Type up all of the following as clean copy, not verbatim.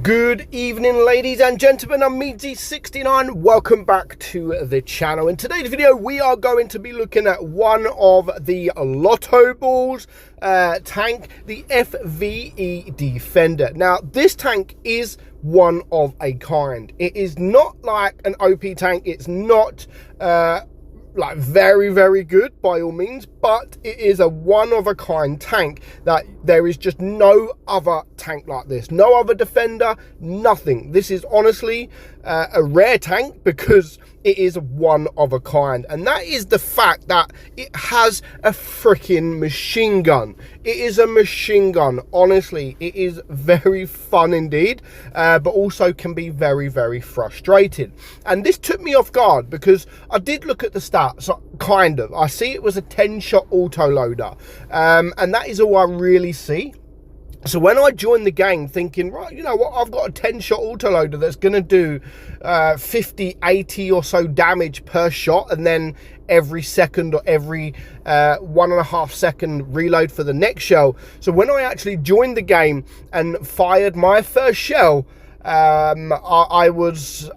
Good evening, ladies and gentlemen. I'm meadsyreplays. Welcome back to the channel. In today's video, we are going to be looking at one of the Lotto Balls tank, the FVE Defender. Now, this tank is one of a kind. It is not like an OP tank. It's not like very good by all means, but it is a one-of-a-kind tank that there is just no other tank like this, no other Defender, nothing. This is honestly a rare tank because it is one of a kind, and that is the fact that it has a freaking machine gun. It is a machine gun. Honestly, it is very fun indeed, but also can be very frustrating. And this took me off guard because I did look at the stats, kind of. I see it was a 10-shot autoloader, and that is all I really see. So when I joined the game thinking, right, you know what, I've got a 10-shot autoloader that's going to do 50, 80 or so damage per shot, and then every second or every 1.5 second reload for the next shell. So when I actually joined the game and fired my first shell, I was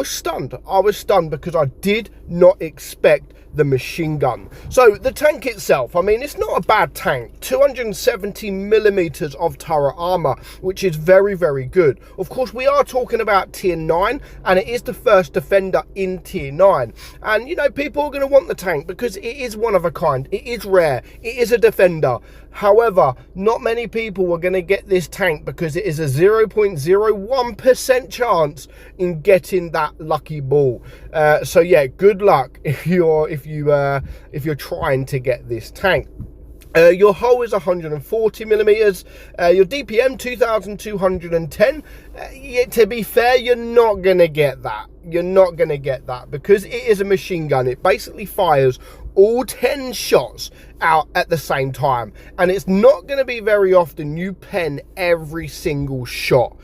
stunned. I was stunned because I did not expect the machine gun. So the tank itself, I mean, it's not a bad tank. 270 millimeters of turret armor, which is very good. Of course, we are talking about tier 9, and it is the first Defender in tier 9. And you know, people are going to want the tank because it is one of a kind. It is rare. It is a Defender. However, not many people are going to get this tank because it is a 0.01% chance in getting that lucky ball. So yeah, good luck if you're trying to get this tank. Your hull is 140 millimeters. Your DPM 2210. To be fair, you're not gonna get that. You're not gonna get that because it is a machine gun. It basically fires all 10 shots out at the same time, and it's not going to be very often you pen every single shot.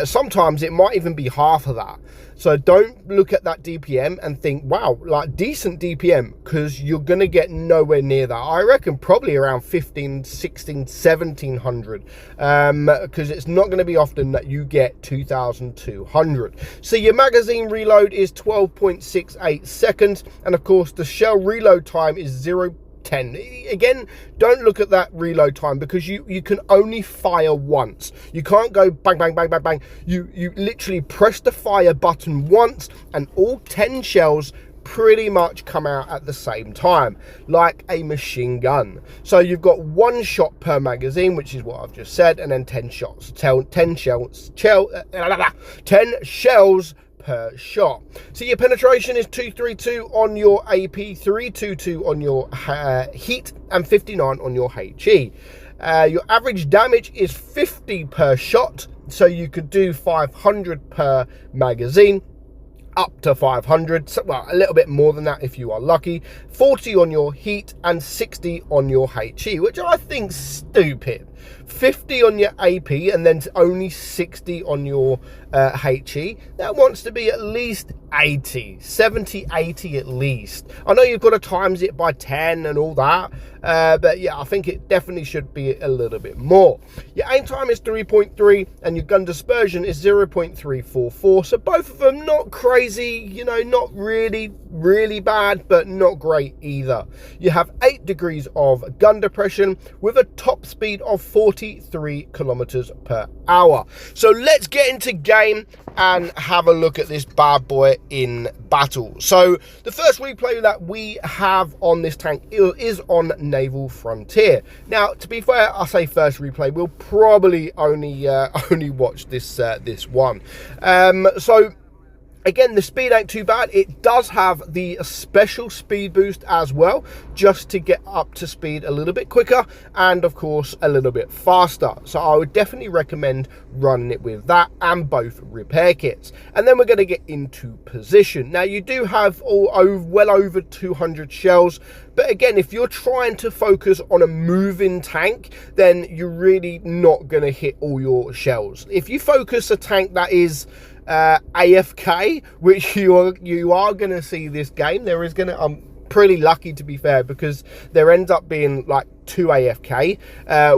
Sometimes it might even be half of that. So don't look at that DPM and think, wow, like decent DPM, because you're going to get nowhere near that. I reckon probably around 15, 16, 1700, because it's not going to be often that you get 2200. So your magazine reload is 12.68 seconds, and of course the shell reload time is 0.10. Again, don't look at that reload time because you can only fire once. You can't go bang bang bang bang bang. You literally press the fire button once and all 10 shells pretty much come out at the same time, like a machine gun. So you've got 1 shot per magazine, which is what I've just said, and then 10 shots. 10 shells per shot. So your penetration is 232 on your AP, 322 on your heat, and 59 on your HE. Your average damage is 50 per shot, so you could do 500 per magazine, up to 500, so, well, a little bit more than that if you are lucky. 40 on your heat and 60 on your HE, which I think's stupid. 50 on your AP and then only 60 on your HE. That wants to be at least 80, 70, 80 at least. I know you've got to times it by 10 and all that, but yeah, I think it definitely should be a little bit more. Your aim time is 3.3 and your gun dispersion is 0.344. So both of them not crazy, you know, not really bad, but not great either. You have 8 degrees of gun depression with a top speed of 43 kilometers per hour. So let's get into game and have a look at this bad boy in battle. So the first replay that we have on this tank is on Naval Frontier. Now, to be fair, I say first replay, we'll probably only watch this one. So again, the speed ain't too bad. It does have the special speed boost as well, just to get up to speed a little bit quicker and of course a little bit faster. So I would definitely recommend running it with that and both repair kits. And then we're going to get into position. Now you do have well over 200 shells, but again, if you're trying to focus on a moving tank, then you're really not going to hit all your shells. If you focus a tank that is AFK, which you are going to see this game, there is going to, I'm pretty lucky to be fair, because there ends up being like 2 AFK.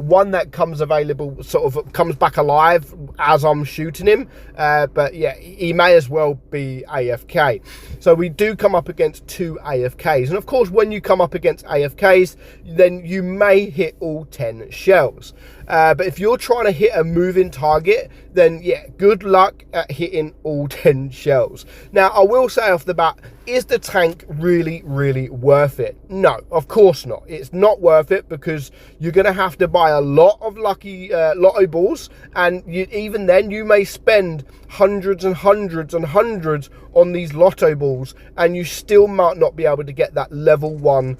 One that comes available, sort of comes back alive as I'm shooting him. But yeah, he may as well be AFK. So we do come up against 2 AFKs. And of course, when you come up against AFKs, then you may hit all 10 shells. But if you're trying to hit a moving target, then yeah, good luck at hitting all 10 shells. Now, I will say off the bat, is the tank really, really worth it? No, of course not. It's not worth it because you're going to have to buy a lot of lucky lotto balls. And even then, you may spend hundreds and hundreds and hundreds on these lotto balls, and you still might not be able to get that level 1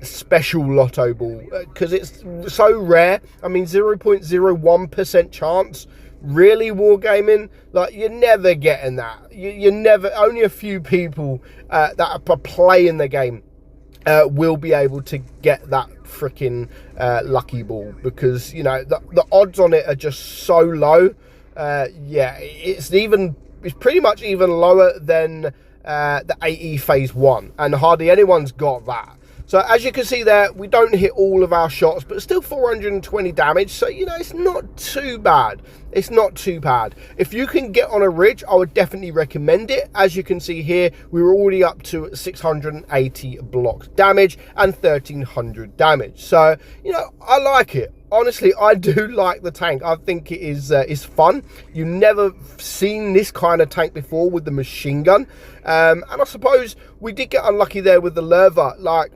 special lotto ball because it's so rare. I mean, 0.01% chance. Really, wargaming, like, you're never getting that. You're never, only a few people that are playing the game will be able to get that freaking lucky ball, because, you know, the odds on it are just so low. Yeah, it's pretty much even lower than the AE phase 1, and hardly anyone's got that. So as you can see there, we don't hit all of our shots, but still 420 damage. So, you know, it's not too bad. It's not too bad. If you can get on a ridge, I would definitely recommend it. As you can see here, we were already up to 680 block damage and 1300 damage. So, you know, I like it. Honestly, I do like the tank. I think it is fun. You've never seen this kind of tank before with the machine gun. And I suppose we did get unlucky there with the Lerva. Like,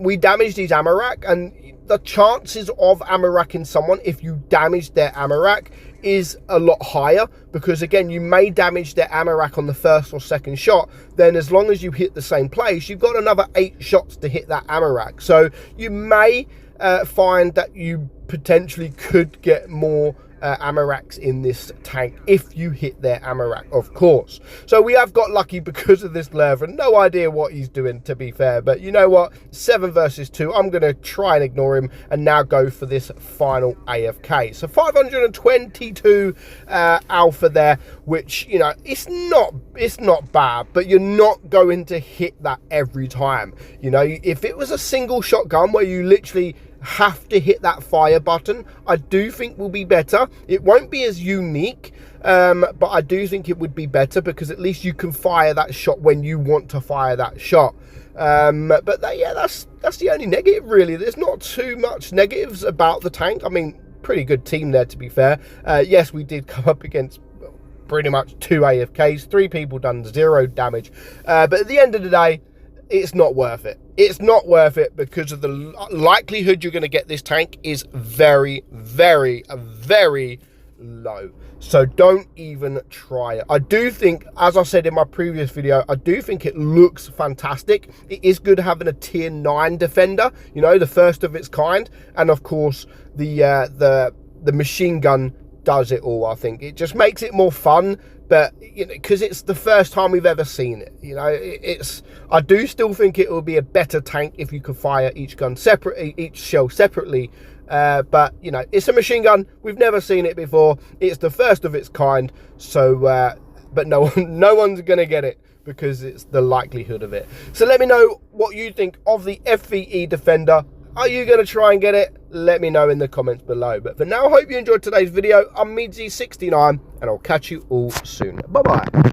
we damaged his ammo rack, and the chances of ammo racking someone if you damage their ammo rack is a lot higher, because again, you may damage their ammo rack on the first or second shot. Then as long as you hit the same place, you've got another 8 shots to hit that ammo rack. So you may find that you potentially could get more ammo racks in this tank if you hit their ammo rack, of course. So we have got lucky because of this Lerva. No idea what he's doing, to be fair, but you know what, 7 versus 2, I'm going to try and ignore him and now go for this final AFK. So 522 alpha there, which, you know, it's not bad, but you're not going to hit that every time. You know, if it was a single shotgun where you literally have to hit that fire button, I do think will be better. It won't be as unique, but I do think it would be better, because at least you can fire that shot when you want to fire that shot. But yeah, that's the only negative, really. There's not too much negatives about the tank. I mean, pretty good team there, to be fair. Yes, we did come up against pretty much 2 AFKs, 3 people done 0 damage, but at the end of the day, it's not worth it. It's not worth it because of the likelihood you're going to get this tank is very, very, very low. So don't even try it. I do think, as I said in my previous video, I do think it looks fantastic. It is good having a tier 9 defender, you know, the first of its kind. And of course, the machine gun does it all. I think it just makes it more fun. But, you know, because it's the first time we've ever seen it, you know, I do still think it will be a better tank if you could fire each gun separately, each shell separately. But, you know, it's a machine gun. We've never seen it before. It's the first of its kind. So, but no one's going to get it because it's the likelihood of it. So let me know what you think of the FVE Defender. Are you going to try and get it? Let me know in the comments below. But for now, I hope you enjoyed today's video. I'm meadsyre69, and I'll catch you all soon. Bye-bye.